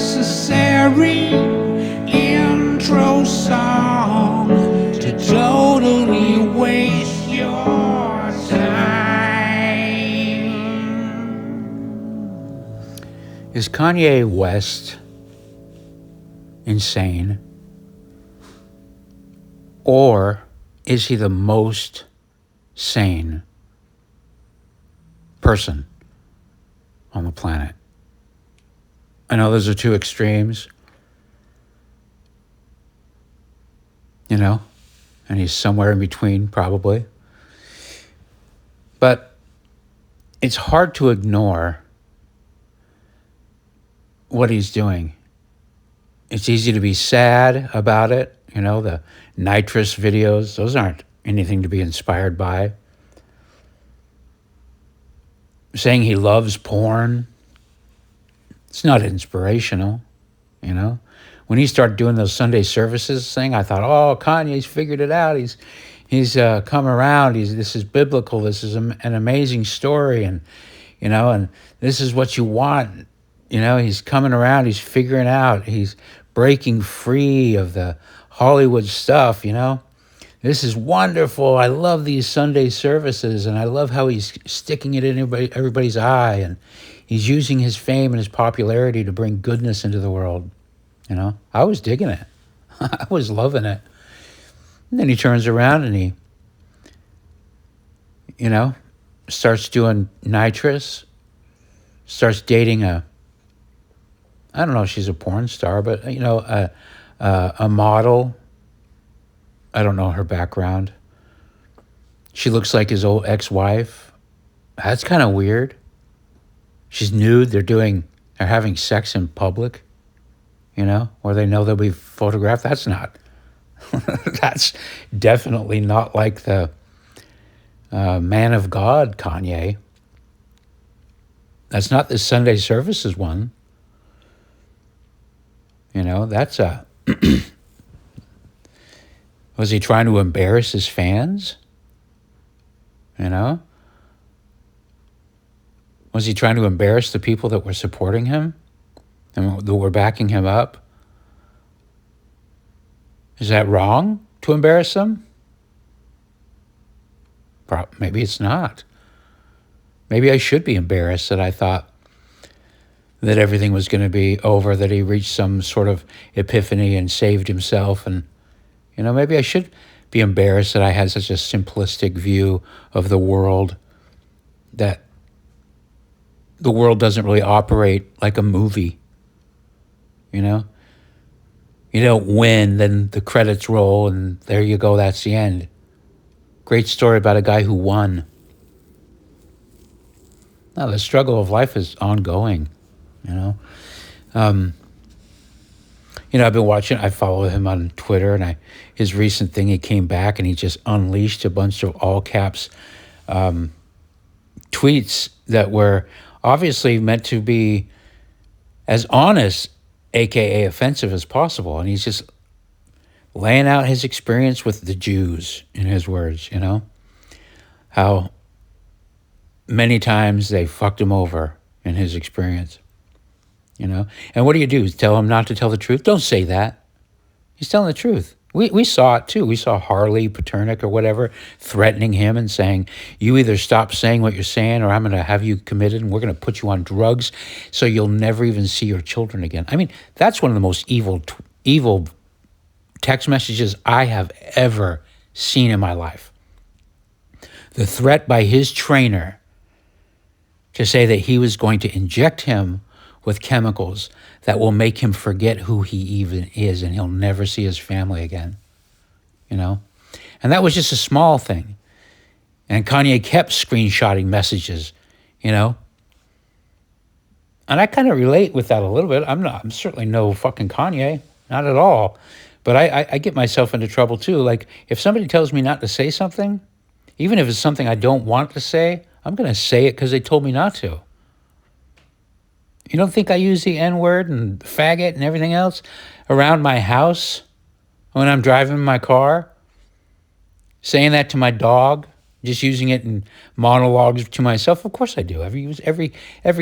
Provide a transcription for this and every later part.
unnecessary intro song to totally waste your time. Is Kanye West insane? Or is he the most sane person on the planet? I know those are two extremes, you know, and he's somewhere in between probably. But it's hard to ignore what he's doing. It's easy to be sad about it. You know, the nitrous videos, those aren't anything to be inspired by. Saying he loves porn, it's not inspirational, you know. When he started doing those Sunday services thing, I thought, oh, Kanye's figured it out. He's come around. This is biblical. This is an amazing story, and you know, and this is what you want. You know, he's coming around. He's figuring out. He's breaking free of the Hollywood stuff. You know, this is wonderful. I love these Sunday services, and I love how he's sticking it in everybody's eye, and he's using his fame and his popularity to bring goodness into the world. You know, I was digging it. I was loving it. And then he turns around and he, you know, starts doing nitrous, starts dating I don't know if she's a porn star, but, you know, a model. I don't know her background. She looks like his old ex-wife. That's kind of weird. She's nude. They're having sex in public, you know, where they know they'll be photographed. That's that's definitely not like the man of God, Kanye. That's not the Sunday services one. You know, that's was he trying to embarrass his fans? You know? Was he trying to embarrass the people that were supporting him and that were backing him up? Is that wrong to embarrass them? Maybe it's not. Maybe I should be embarrassed that I thought that everything was going to be over, that he reached some sort of epiphany and saved himself. And, you know, maybe I should be embarrassed that I had such a simplistic view of the world, that the world doesn't really operate like a movie, you know? You don't win, then the credits roll, and there you go, that's the end. Great story about a guy who won. No, the struggle of life is ongoing, you know? You know, I've been watching, I follow him on Twitter, and his recent thing, he came back and he just unleashed a bunch of all caps tweets that were obviously meant to be as honest, AKA offensive, as possible. And he's just laying out his experience with the Jews, in his words, you know, how many times they fucked him over in his experience, you know. And what do? Tell him not to tell the truth? Don't say that. He's telling the truth. We saw it too. We saw Harley Paternick or whatever threatening him and saying, you either stop saying what you're saying or I'm going to have you committed and we're going to put you on drugs so you'll never even see your children again. I mean, that's one of the most evil text messages I have ever seen in my life. The threat by his trainer to say that he was going to inject him with chemicals that will make him forget who he even is and he'll never see his family again, you know? And that was just a small thing. And Kanye kept screenshotting messages, you know? And I kind of relate with that a little bit. I'm certainly no fucking Kanye, not at all. But I get myself into trouble too. Like, if somebody tells me not to say something, even if it's something I don't want to say, I'm going to say it because they told me not to. You don't think I use the N-word and faggot and everything else around my house when I'm driving my car? Saying that to my dog, just using it in monologues to myself? Of course I do. I use every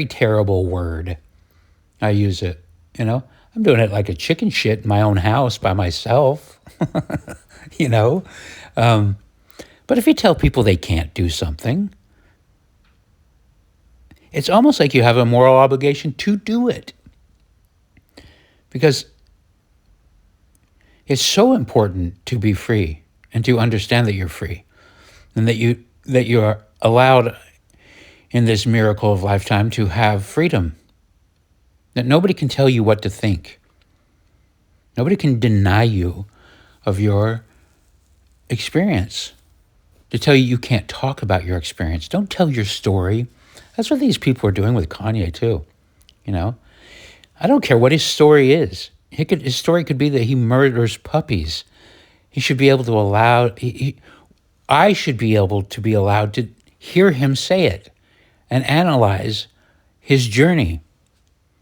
terrible word. I use it You know, I'm doing it like a chicken shit in my own house by myself. you know, but if you tell people they can't do something, it's almost like you have a moral obligation to do it, because it's so important to be free and to understand that you're free, and that you are allowed in this miracle of lifetime to have freedom. That nobody can tell you what to think. Nobody can deny you of your experience. To tell you you can't talk about your experience. Don't tell your story. That's what these people are doing with Kanye too. You know, I don't care what his story is. His story could be that he murders puppies. He should be able to I should be able to be allowed to hear him say it and analyze his journey.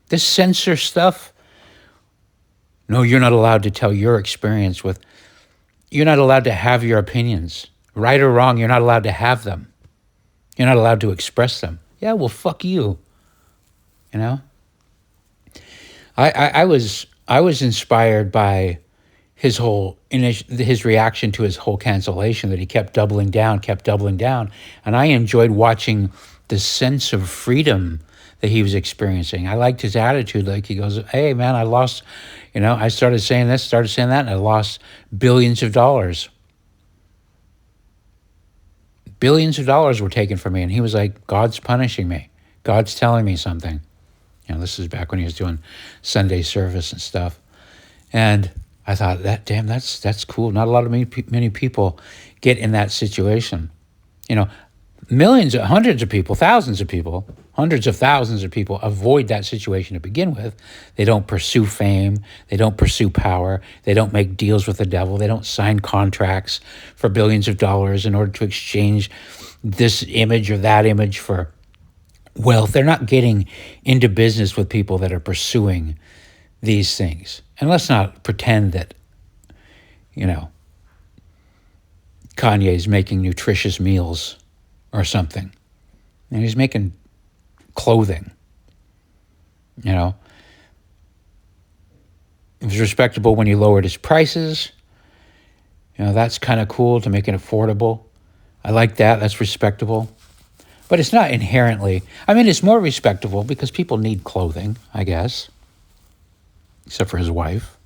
This censor stuff, no, you're not allowed to tell your experience with, you're not allowed to have your opinions. Right or wrong, you're not allowed to have them. You're not allowed to express them. Yeah, well, fuck you. You know? I was inspired by his reaction to his whole cancellation, that he kept doubling down, and I enjoyed watching the sense of freedom that he was experiencing. I liked his attitude. Like, he goes, hey man, I lost, I started saying this, started saying that, and I lost billions of dollars. Billions of dollars were taken from me, and he was like, God's punishing me. God's telling me something. This is back when he was doing Sunday service and stuff. And I thought, that's cool. Not a lot of many people get in that situation. Millions, hundreds of people, thousands of people, hundreds of thousands of people avoid that situation to begin with. They don't pursue fame. They don't pursue power. They don't make deals with the devil. They don't sign contracts for billions of dollars in order to exchange this image or that image for wealth. They're not getting into business with people that are pursuing these things. And let's not pretend that, Kanye's making nutritious meals or something. And he's making clothing. It was respectable when he lowered his prices. That's kind of cool, to make it affordable. I like that. That's respectable. But it's not inherently, it's more respectable because people need clothing, I guess. Except for his wife.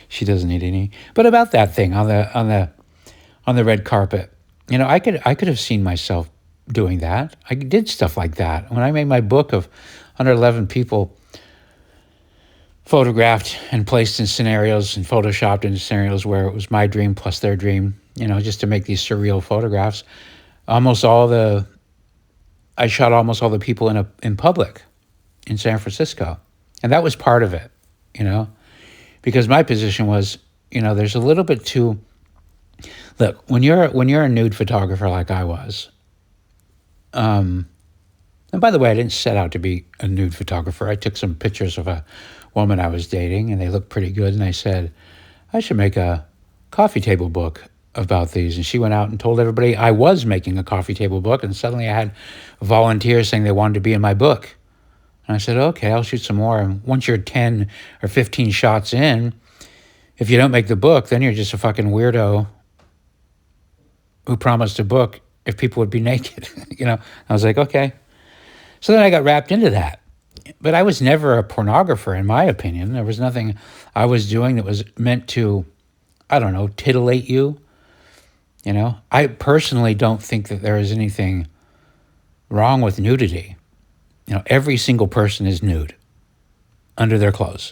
She doesn't need any. But about that thing on the red carpet, I could have seen myself doing that. I did stuff like that. When I made my book of 111 people photographed and placed in scenarios and photoshopped into scenarios where it was my dream plus their dream, just to make these surreal photographs. I shot almost all the people in public in San Francisco. And that was part of it, because my position was, there's a little bit too, look, when you're a nude photographer like I was, and by the way, I didn't set out to be a nude photographer. I took some pictures of a woman I was dating, and they looked pretty good. And I said, I should make a coffee table book about these. And she went out and told everybody I was making a coffee table book. And suddenly I had volunteers saying they wanted to be in my book. And I said, okay, I'll shoot some more. And once you're 10 or 15 shots in, if you don't make the book, then you're just a fucking weirdo who promised a book if people would be naked. I was like, okay. So then I got wrapped into that. But I was never a pornographer, in my opinion. There was nothing I was doing that was meant to, titillate you. I personally don't think that there is anything wrong with nudity. Every single person is nude under their clothes.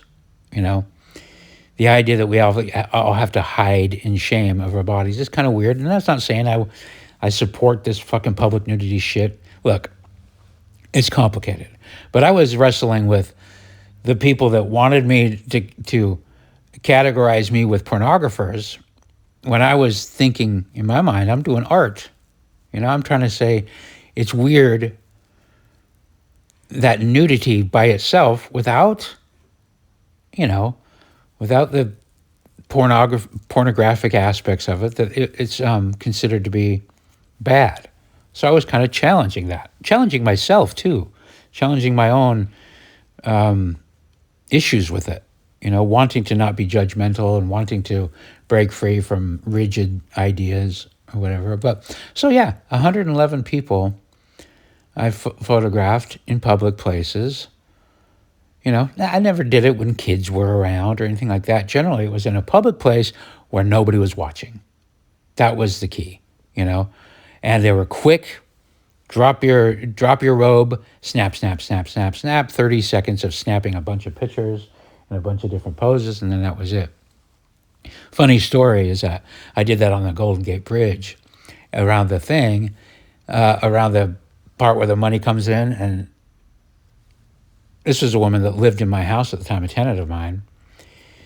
The idea that we all have to hide in shame of our bodies is kind of weird. And that's not saying I support this fucking public nudity shit. Look, it's complicated. But I was wrestling with the people that wanted me to categorize me with pornographers when I was thinking, in my mind, I'm doing art. I'm trying to say it's weird that nudity by itself, without the pornographic aspects of it, that it's considered to be bad. So I was kind of challenging myself too, challenging my own issues with it, wanting to not be judgmental and wanting to break free from rigid ideas or whatever. But so yeah, 111 people I photographed in public places. I never did it when kids were around or anything like that. Generally, it was in a public place where nobody was watching. That was the key, And they were quick. Drop your robe, snap, snap, snap, snap, snap. 30 seconds of snapping a bunch of pictures in a bunch of different poses, and then that was it. Funny story is that I did that on the Golden Gate Bridge around the thing, around the part where the money comes in. And this was a woman that lived in my house at the time, a tenant of mine.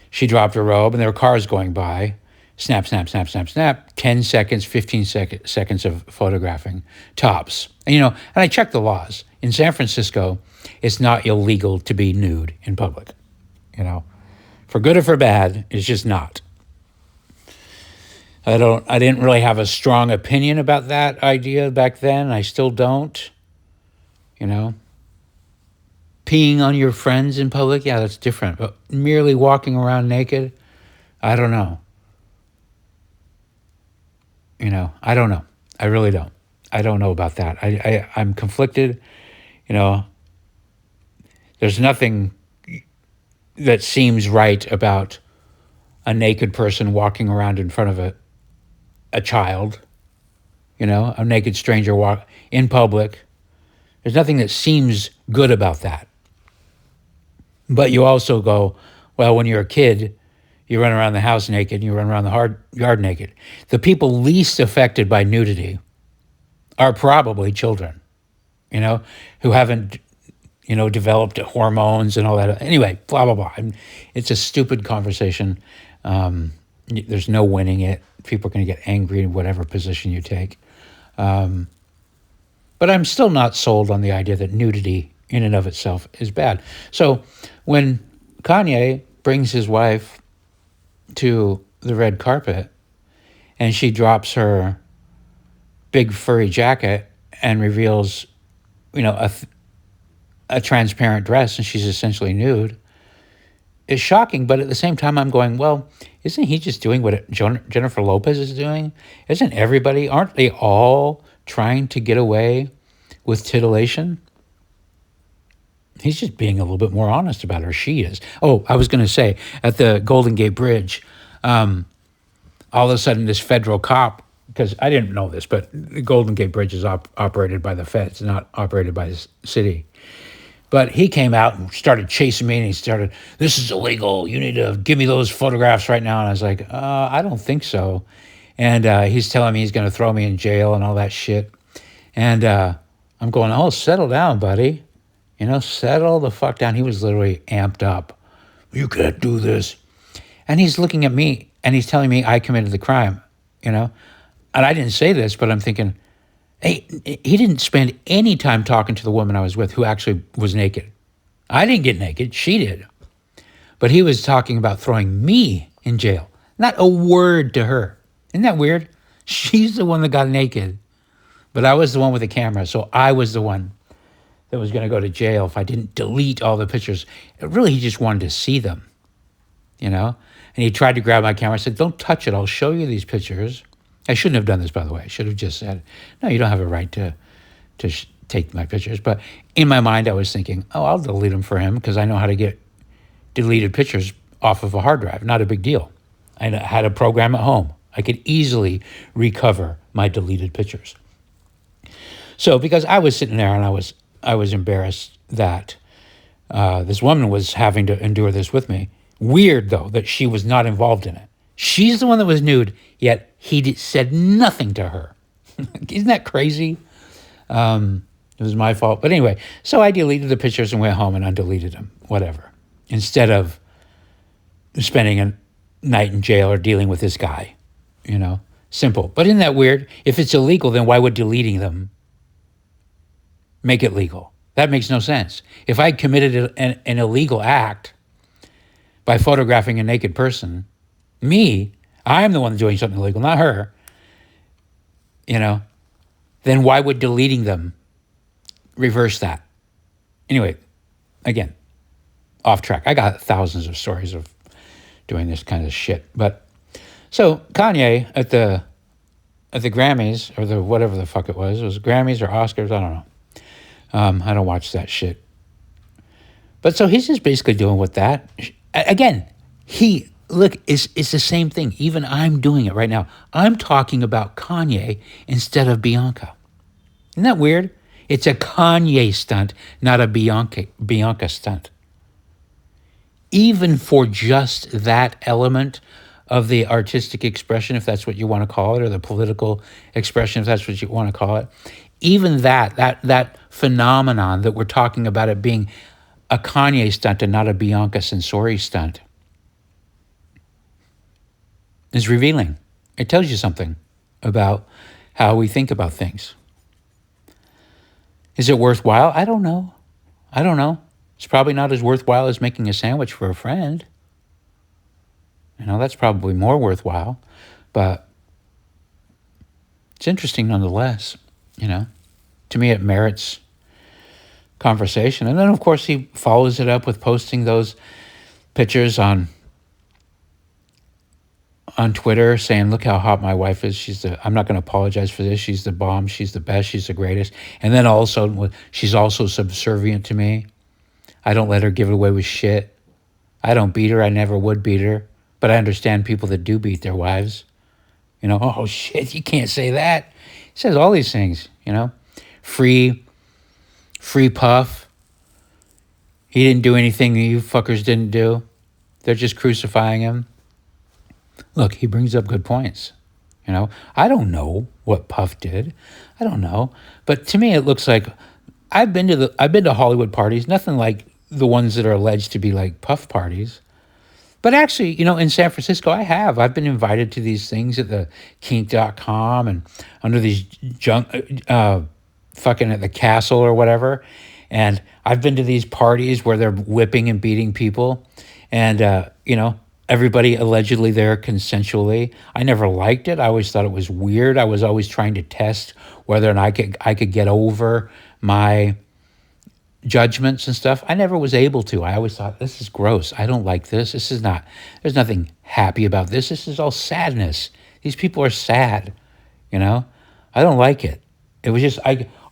She dropped her robe, and there were cars going by. Snap, snap, snap, snap, snap. 10 seconds, 15 seconds of photographing, tops. And I checked the laws. In San Francisco, it's not illegal to be nude in public. For good or for bad, it's just not. I didn't really have a strong opinion about that idea back then. I still don't. Peeing on your friends in public, yeah, that's different. But merely walking around naked, I don't know. I don't know. I really don't. I don't know about that. I'm conflicted. There's nothing that seems right about a naked person walking around in front of a child, a naked stranger walk in public. There's nothing that seems good about that. But you also go, well, when you're a kid, you run around the house naked, you run around the yard naked. The people least affected by nudity are probably children, who haven't, developed hormones and all that. Anyway, blah, blah, blah. It's a stupid conversation. There's no winning it. People are going to get angry in whatever position you take. But I'm still not sold on the idea that nudity in and of itself is bad. So when Kanye brings his wife to the red carpet and she drops her big furry jacket and reveals, a transparent dress, and she's essentially nude, it's shocking. But at the same time, I'm going, well, isn't he just doing what Jennifer Lopez is doing? Aren't they all trying to get away with titillation? He's just being a little bit more honest about her. She is. Oh, I was going to say, at the Golden Gate Bridge, all of a sudden this federal cop, because I didn't know this, but the Golden Gate Bridge is operated by the feds, not operated by the city. But he came out and started chasing me, and he started, this is illegal. You need to give me those photographs right now. And I was like, I don't think so. And he's telling me he's going to throw me in jail and all that shit. And I'm going, oh, settle down, buddy. Settle the fuck down. He was literally amped up. You can't do this. And he's looking at me, and he's telling me I committed the crime, And I didn't say this, but I'm thinking, hey, he didn't spend any time talking to the woman I was with who actually was naked. I didn't get naked. She did. But he was talking about throwing me in jail. Not a word to her. Isn't that weird? She's the one that got naked. But I was the one with the camera, so I was the one that was going to go to jail if I didn't delete all the pictures. Really, he just wanted to see them, And he tried to grab my camera. I said, don't touch it. I'll show you these pictures. I shouldn't have done this, by the way. I should have just said, no, you don't have a right to take my pictures. But in my mind, I was thinking, oh, I'll delete them for him because I know how to get deleted pictures off of a hard drive. Not a big deal. I had a program at home. I could easily recover my deleted pictures. So because I was sitting there and I was embarrassed that this woman was having to endure this with me. Weird, though, that she was not involved in it. She's the one that was nude, yet he said nothing to her. Isn't that crazy? It was my fault. But anyway, so I deleted the pictures and went home and undeleted them, whatever, instead of spending a night in jail or dealing with this guy, Simple. But isn't that weird? If it's illegal, then why would deleting them make it legal? That makes no sense. If I committed an illegal act by photographing a naked person, I'm the one doing something illegal, not her, then why would deleting them reverse that? Anyway, again, off track. I got thousands of stories of doing this kind of shit. But so Kanye at the Grammys or the whatever the fuck it was Grammys or Oscars, I don't know. I don't watch that shit. But so he's just basically doing what that again. He look it's the same thing. Even I'm doing it right now. I'm talking about Kanye instead of Bianca. Isn't that weird? It's a Kanye stunt, not a Bianca stunt. Even for just that element of the artistic expression, if that's what you want to call it, or the political expression, if that's what you want to call it, even that phenomenon that we're talking about it being a Kanye stunt and not a Bianca Censori stunt is revealing. It tells you something about how we think about things. Is it worthwhile? I don't know. I don't know. It's probably not as worthwhile as making a sandwich for a friend. You know, that's probably more worthwhile. But it's interesting nonetheless, you know. To me, it merits conversation. And then, of course, he follows it up with posting those pictures on Twitter saying, look how hot my wife is. I'm not going to apologize for this. She's the bomb. She's the best. She's the greatest. And then also, she's also subservient to me. I don't let her give away with shit. I don't beat her. I never would beat her. But I understand people that do beat their wives. You know, oh shit, you can't say that. He says all these things, you know. Free Puff. He didn't do anything you fuckers didn't do. They're just crucifying him. Look, he brings up good points. You know, I don't know what Puff did. I don't know. But to me, it looks like I've been to Hollywood parties, nothing like the ones that are alleged to be like Puff parties. But actually, you know, in San Francisco, I've been invited to these things at the kink.com and under these fucking at the castle or whatever. And I've been to these parties where they're whipping and beating people. And, you know, everybody allegedly there consensually. I never liked it. I always thought it was weird. I was always trying to test whether or not I could get over my judgments and stuff. I never was able to. I always thought, this is gross. I don't like this. There's nothing happy about this. This is all sadness. These people are sad, you know? I don't like it. It was just,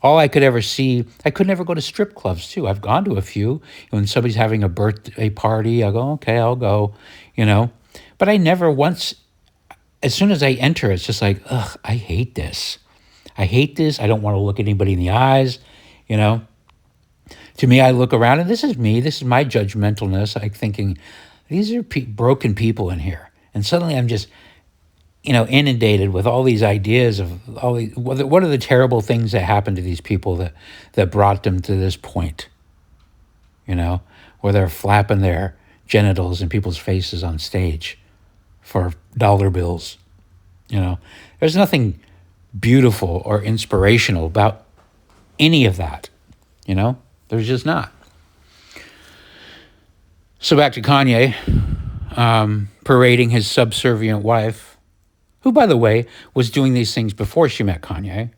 all I could ever see, I could never go to strip clubs too. I've gone to a few. When somebody's having a birthday party, I go, okay, I'll go, you know? But I never once, as soon as I enter, it's just like, ugh, I hate this. I hate this. I don't want to look anybody in the eyes, you know? To me, I look around, and this is me. This is my judgmentalness. I'm thinking, these are broken people in here. And suddenly I'm just, you know, inundated with all these ideas of all these, what are the terrible things that happened to these people that brought them to this point, you know, where they're flapping their genitals in people's faces on stage for dollar bills, you know. There's nothing beautiful or inspirational about any of that, you know. There's just not. So back to Kanye, parading his subservient wife, who, by the way, was doing these things before she met Kanye.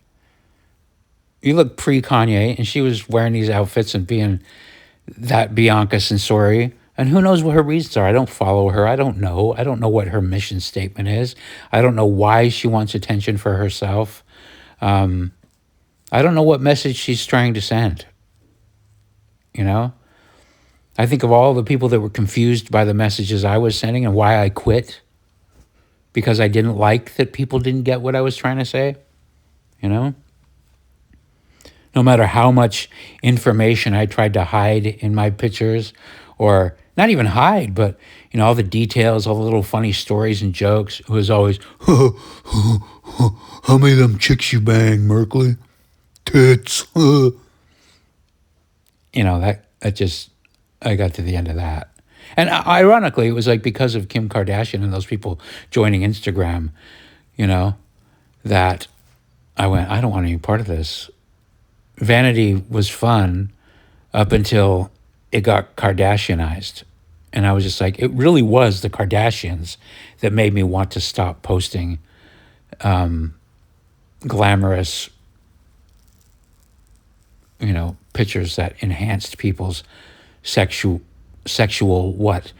You look pre-Kanye, and she was wearing these outfits and being that Bianca Censori. And who knows what her reasons are? I don't follow her. I don't know. I don't know what her mission statement is. I don't know why she wants attention for herself. I don't know what message she's trying to send. You know, I think of all the people that were confused by the messages I was sending and why I quit because I didn't like that people didn't get what I was trying to say. You know, no matter how much information I tried to hide in my pictures, or not even hide, but, you know, all the details, all the little funny stories and jokes, it was always, how many of them chicks you bang, Merkley? Tits. You know, that just, I got to the end of that. And ironically, it was like because of Kim Kardashian and those people joining Instagram, you know, that I went, I don't want any part of this. Vanity was fun up until it got Kardashianized. And I was just like, it really was the Kardashians that made me want to stop posting glamorous, you know, pictures that enhanced people's sexual what?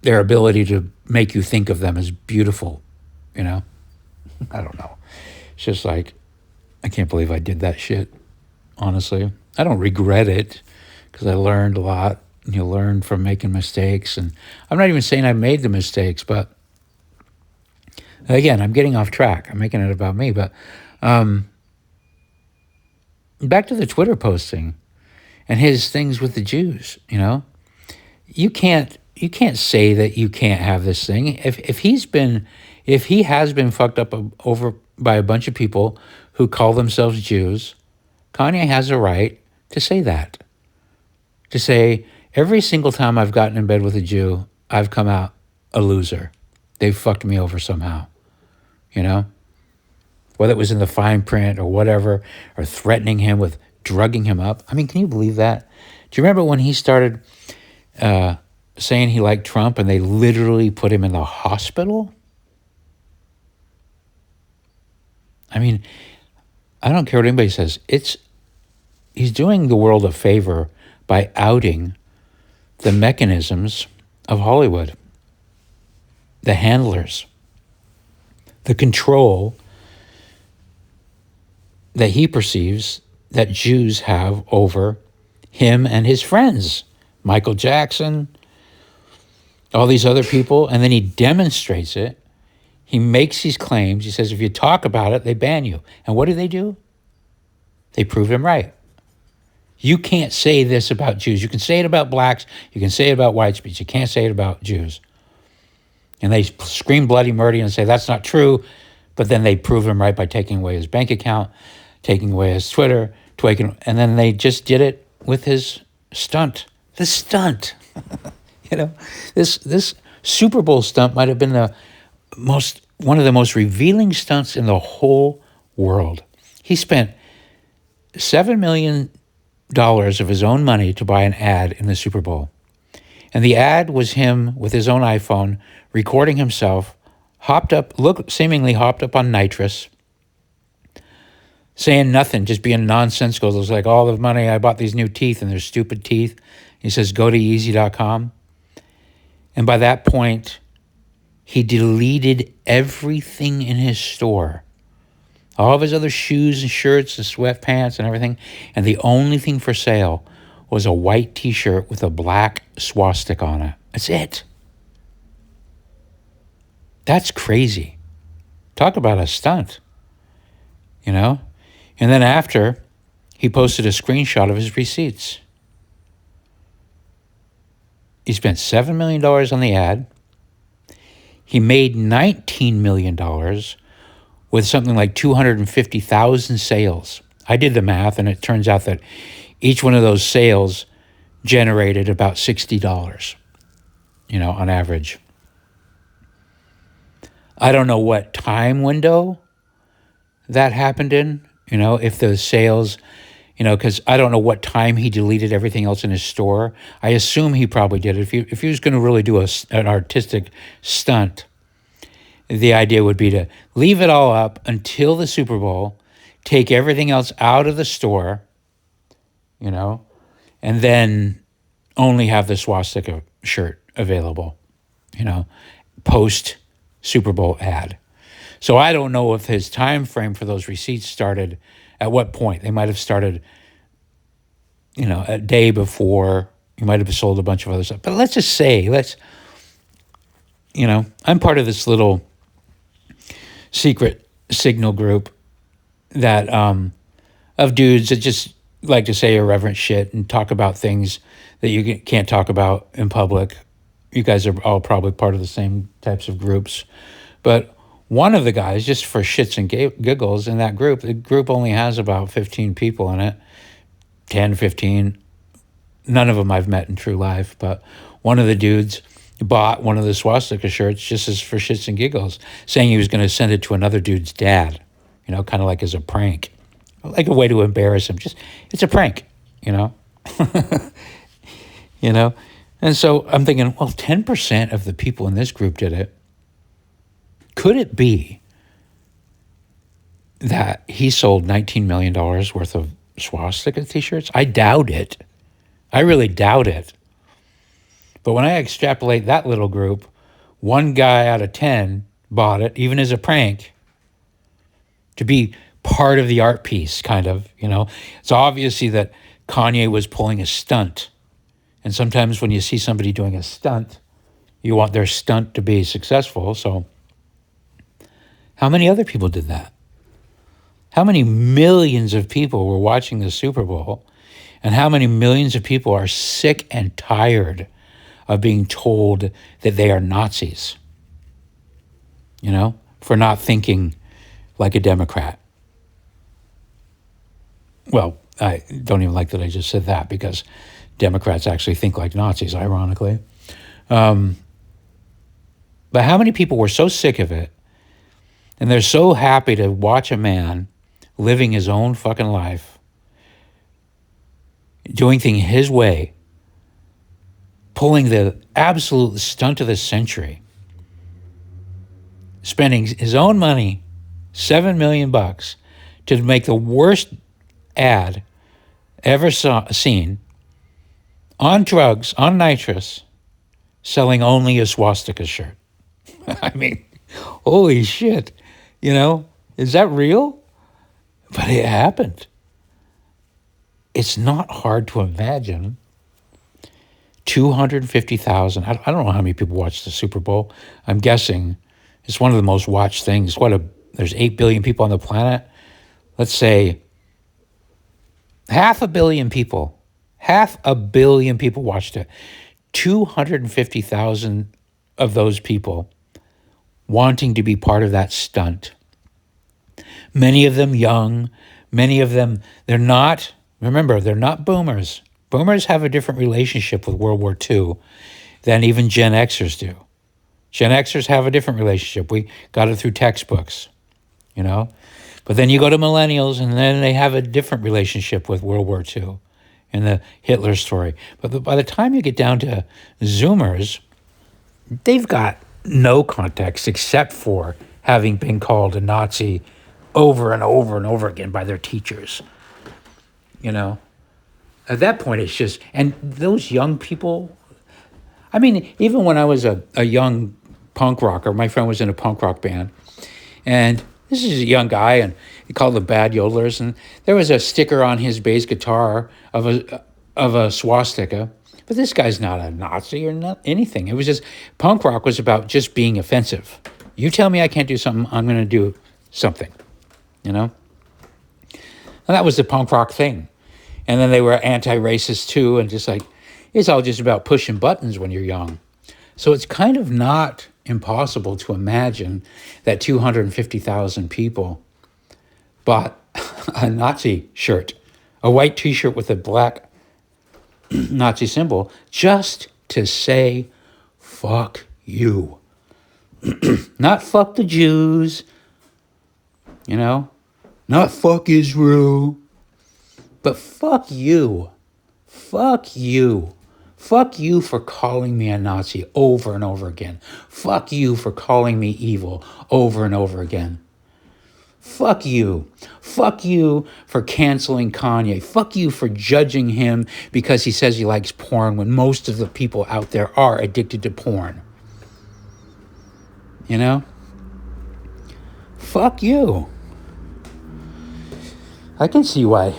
Their ability to make you think of them as beautiful, you know? I don't know. It's just like, I can't believe I did that shit, honestly. I don't regret it because I learned a lot. You learn from making mistakes. And I'm not even saying I made the mistakes, but again, I'm getting off track. I'm making it about me. But back to the Twitter posting and his things with the Jews, you know? You can't say that you can't have this thing. If he has been fucked up over by a bunch of people who call themselves Jews, Kanye has a right to say that. To say, every single time I've gotten in bed with a Jew, I've come out a loser. They've fucked me over somehow, you know? Whether it was in the fine print or whatever, or threatening him with drugging him up. I mean, can you believe that? Do you remember when he started saying he liked Trump and they literally put him in the hospital? I mean, I don't care what anybody says. He's doing the world a favor by outing the mechanisms of Hollywood, the handlers, the control that he perceives that Jews have over him and his friends, Michael Jackson, all these other people, and then he demonstrates it. He makes these claims. He says, if you talk about it, they ban you. And what do? They prove him right. You can't say this about Jews. You can say it about blacks. You can say it about whites, but you can't say it about Jews. And they scream bloody murder and say, that's not true. But then they prove him right by taking away his bank account, taking away his Twitter, and then they just did it with his stunt. The stunt. You know, this Super Bowl stunt might have been one of the most revealing stunts in the whole world. He spent $7 million of his own money to buy an ad in the Super Bowl. And the ad was him with his own iPhone recording himself, seemingly hopped up on nitrous, saying nothing, just being nonsensical. It was like, all the money, I bought these new teeth and they're stupid teeth. He says, go to Yeezy.com. And by that point, he deleted everything in his store. All of his other shoes and shirts and sweatpants and everything. And the only thing for sale was a white t-shirt with a black swastika on it. That's it. That's crazy. Talk about a stunt, you know? And then after, he posted a screenshot of his receipts. He spent $7 million on the ad. He made $19 million with something like 250,000 sales. I did the math, and it turns out that each one of those sales generated about $60, you know, on average. I don't know what time window that happened in, you know, if those sales, you know, because I don't know what time he deleted everything else in his store. I assume he probably did. If he was going to really do an artistic stunt, the idea would be to leave it all up until the Super Bowl, take everything else out of the store, you know, and then only have the swastika shirt available, you know, post Super Bowl ad. So I don't know if his time frame for those receipts started at what point. They might have started, you know, a day before. He might have sold a bunch of other stuff. But let's just say, you know, I'm part of this little secret signal group that of dudes that just like to say irreverent shit and talk about things that you can't talk about in public. You guys are all probably part of the same types of groups. But one of the guys, just for shits and giggles in that group, the group only has about 15 people in it, 10, 15. None of them I've met in true life, but one of the dudes bought one of the swastika shirts just as for shits and giggles, saying he was going to send it to another dude's dad, you know, kind of like as a prank, like a way to embarrass him. Just, it's a prank, you know, you know? And so I'm thinking, well, 10% of the people in this group did it. Could it be that he sold $19 million worth of swastika t-shirts? I doubt it. I really doubt it. But when I extrapolate that little group, one guy out of 10 bought it, even as a prank, to be part of the art piece, kind of, you know. It's obviously that Kanye was pulling a stunt. And sometimes when you see somebody doing a stunt, you want their stunt to be successful. So how many other people did that? How many millions of people were watching the Super Bowl? And how many millions of people are sick and tired of being told that they are Nazis, you know, for not thinking like a Democrat? Well, I don't even like that I just said that, because Democrats actually think like Nazis, ironically. But how many people were so sick of it, and they're so happy to watch a man living his own fucking life, doing things his way, pulling the absolute stunt of the century, spending his own money, $7 million, to make the worst ad ever seen, on drugs, on nitrous, selling only a swastika shirt. I mean, holy shit. You know, is that real? But it happened. It's not hard to imagine 250,000. I don't know how many people watch the Super Bowl. I'm guessing it's one of the most watched things. There's 8 billion people on the planet. Let's say 500 million people. 500 million people watched it. 250,000 of those people wanting to be part of that stunt. Many of them young, many of them, they're not boomers. Boomers have a different relationship with World War II than even Gen Xers do. Gen Xers have a different relationship. We got it through textbooks, you know? But then you go to millennials, and then they have a different relationship with World War II and the Hitler story. But by the time you get down to Zoomers, they've got no context except for having been called a Nazi over and over and over again by their teachers. You know, at that point, it's just, and those young people, I mean, even when I was a young punk rocker, my friend was in a punk rock band, and this is a young guy, and he called them Bad Yodelers, and there was a sticker on his bass guitar of a swastika. But this guy's not a Nazi or not anything. It was just, punk rock was about just being offensive. You tell me I can't do something, I'm going to do something, you know? And that was the punk rock thing. And then they were anti-racist too, and just like, it's all just about pushing buttons when you're young. So it's kind of not impossible to imagine that 250,000 people bought a Nazi shirt, a white t-shirt with a black Nazi symbol, just to say, fuck you. Not fuck the Jews, you know, not fuck Israel, but fuck you. Fuck you. Fuck you for calling me a Nazi over and over again. Fuck you for calling me evil over and over again. Fuck you. Fuck you for canceling Kanye. Fuck you for judging him because he says he likes porn when most of the people out there are addicted to porn. You know? Fuck you. I can see why.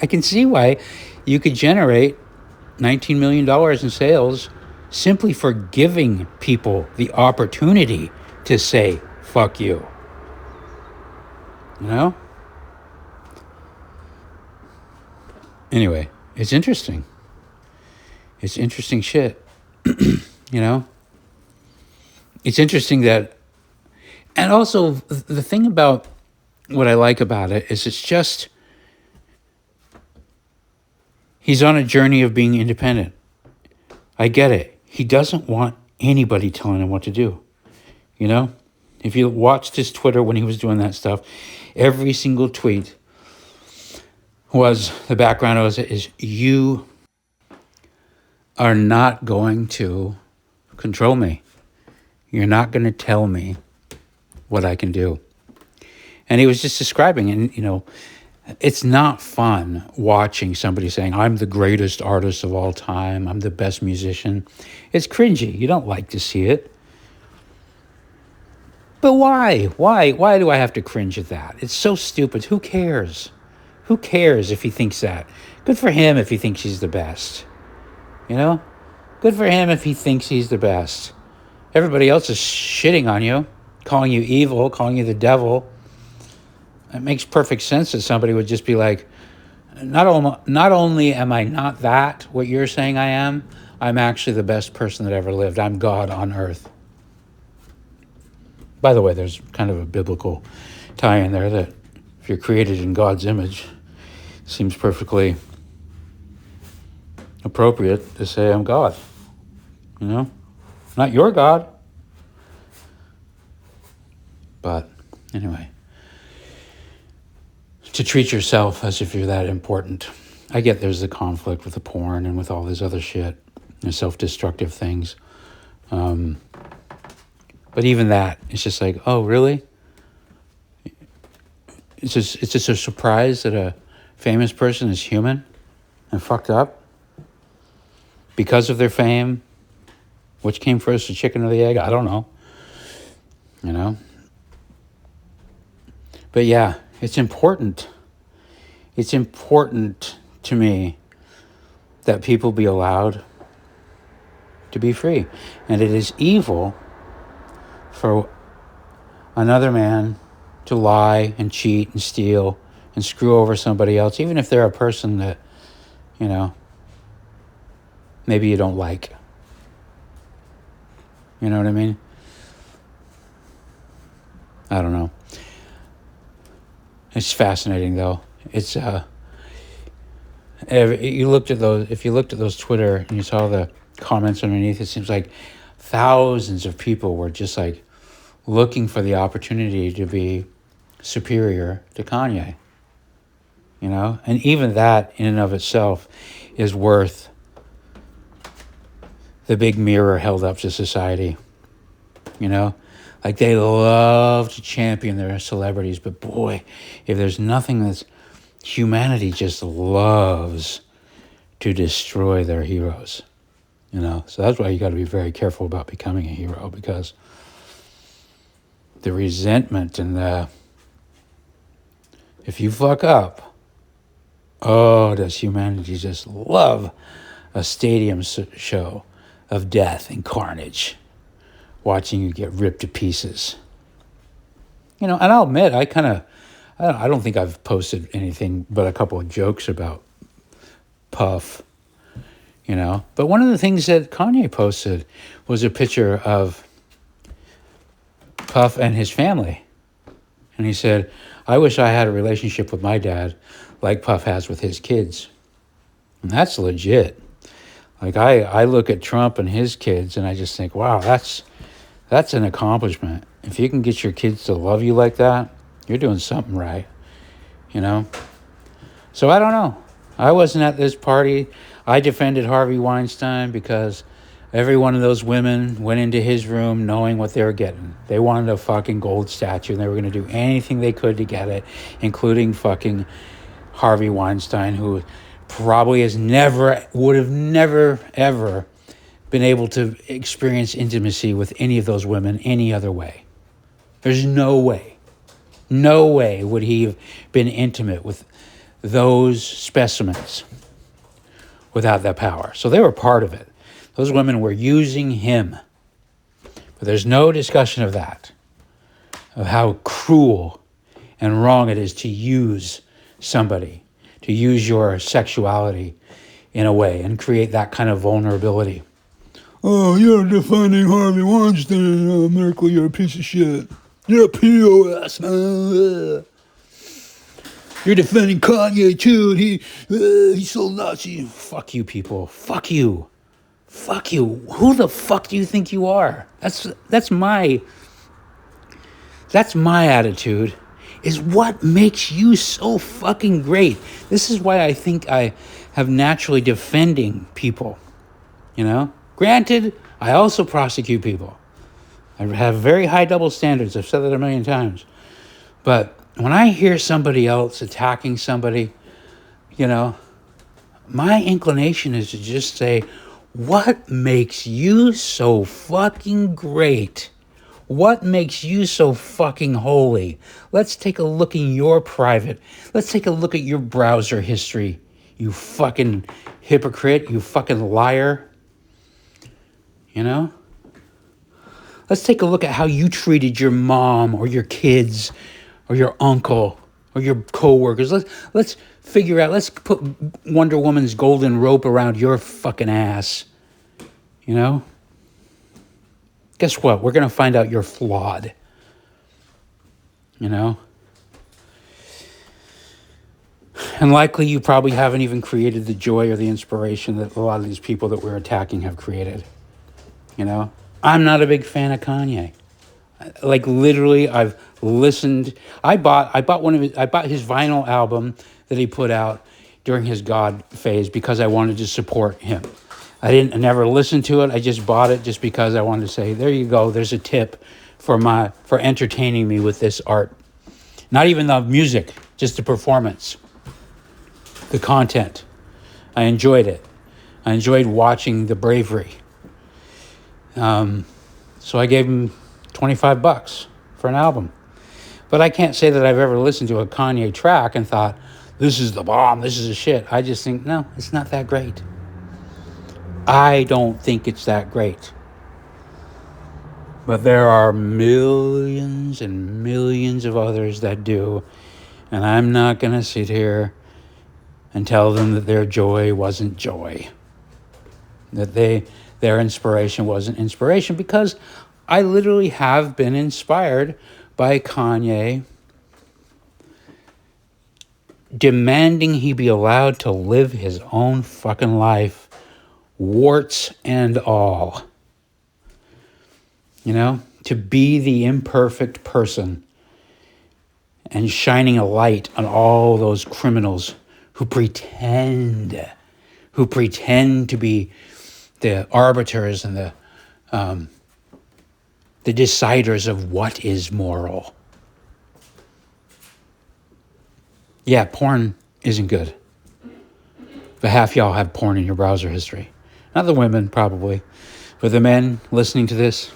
I can see why you could generate $19 million in sales simply for giving people the opportunity to say, fuck you. You know? Anyway, it's interesting. It's interesting shit. You know? It's interesting that, and also the thing about what I like about it is it's just, he's on a journey of being independent. I get it. He doesn't want anybody telling him what to do. You know? If you watched his Twitter when he was doing that stuff, every single tweet was, the background is you are not going to control me. You're not going to tell me what I can do. And he was just describing, and you know, It's not fun watching somebody saying, I'm the greatest artist of all time. I'm the best musician. It's cringy. You don't like to see it. But why? Why do I have to cringe at that? It's so stupid. Who cares? Who cares if he thinks that? Good for him if he thinks he's the best. You know? Good for him if he thinks he's the best. Everybody else is shitting on you, calling you evil, calling you the devil. It makes perfect sense that somebody would just be like, not only am I not that, what you're saying I am, I'm actually the best person that ever lived. I'm God on earth. By the way, there's kind of a biblical tie in there that if you're created in God's image, it seems perfectly appropriate to say I'm God. You know? Not your God. But anyway, to treat yourself as if you're that important. I get there's the conflict with the porn and with all this other shit and self-destructive things. But even that, it's just like, oh, really? It's just a surprise that a famous person is human and fucked up because of their fame. Which came first, the chicken or the egg? I don't know. You know? But yeah, it's important. It's important to me that people be allowed to be free. And it is evil for another man to lie and cheat and steal and screw over somebody else, even if they're a person that, you know, maybe you don't like. You know what I mean? I don't know. It's fascinating though. It's if you looked at those Twitter and you saw the comments underneath, it seems like thousands of people were just like looking for the opportunity to be superior to Kanye. You know? And even that in and of itself is worth the big mirror held up to society. You know? Like they love to champion their celebrities, but boy, if there's nothing that's humanity just loves to destroy their heroes. You know? So that's why you got to be very careful about becoming a hero, because the resentment and the if you fuck up, oh, does humanity just love a stadium show of death and carnage, watching you get ripped to pieces. You know, and I'll admit, I don't think I've posted anything but a couple of jokes about Puff, you know. But one of the things that Kanye posted was a picture of Puff and his family. And he said, I wish I had a relationship with my dad like Puff has with his kids. And that's legit. Like I look at Trump and his kids and I just think, wow, that's an accomplishment. If you can get your kids to love you like that, you're doing something right, you know? So I don't know. I wasn't at this party. I defended Harvey Weinstein because every one of those women went into his room knowing what they were getting. They wanted a fucking gold statue and they were going to do anything they could to get it, including fucking Harvey Weinstein, who probably would have never, ever been able to experience intimacy with any of those women any other way. There's no way would he have been intimate with those specimens without that power. So they were part of it. Those women were using him. But there's no discussion of that, of how cruel and wrong it is to use somebody, to use your sexuality in a way and create that kind of vulnerability. Oh, you're defending Harvey Weinstein. Oh, Merkel, you're a piece of shit. You're a POS. You're defending Kanye, too. He's so Nazi. Fuck you, people. Fuck you. Fuck you. Who the fuck do you think you are? That's my attitude, is what makes you so fucking great. This is why I think I have naturally defending people, you know? Granted, I also prosecute people. I have very high double standards. I've said that a million times. But when I hear somebody else attacking somebody, you know, my inclination is to just say, what makes you so fucking great? What makes you so fucking holy? Let's take a look in your private. Let's take a look at your browser history. You fucking hypocrite. You fucking liar. You know? Let's take a look at how you treated your mom or your kids or your uncle or your coworkers. Let's figure out. Let's put Wonder Woman's golden rope around your fucking ass. You know? Guess what? We're going to find out you're flawed. You know? And likely you probably haven't even created the joy or the inspiration that a lot of these people that we're attacking have created. You know? I'm not a big fan of Kanye. Like literally I've listened. I bought his vinyl album that he put out during his God phase because I wanted to support him. I never listened to it. I just bought it just because I wanted to say, there you go. There's a tip for entertaining me with this art. Not even the music, just the performance, the content. I enjoyed it. I enjoyed watching the bravery. So I gave him $25 for an album. But I can't say that I've ever listened to a Kanye track and thought, this is the bomb, this is the shit. I just think, no, it's not that great. I don't think it's that great. But there are millions and millions of others that do. And I'm not going to sit here and tell them that their joy wasn't joy. That their inspiration wasn't inspiration. Because I literally have been inspired by Kanye demanding he be allowed to live his own fucking life, warts and all. You know, to be the imperfect person and shining a light on all those criminals who pretend to be the arbiters and the deciders of what is moral. Yeah, porn isn't good. But half y'all have porn in your browser history. Not the women, probably. But the men listening to this,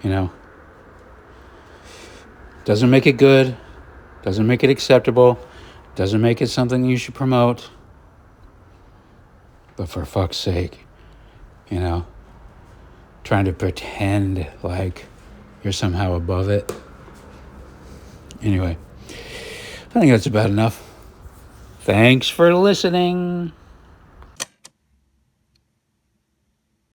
you know, doesn't make it good. Doesn't make it acceptable. Doesn't make it something you should promote. But for fuck's sake, you know, trying to pretend like you're somehow above it. Anyway, I think that's about enough. Thanks for listening.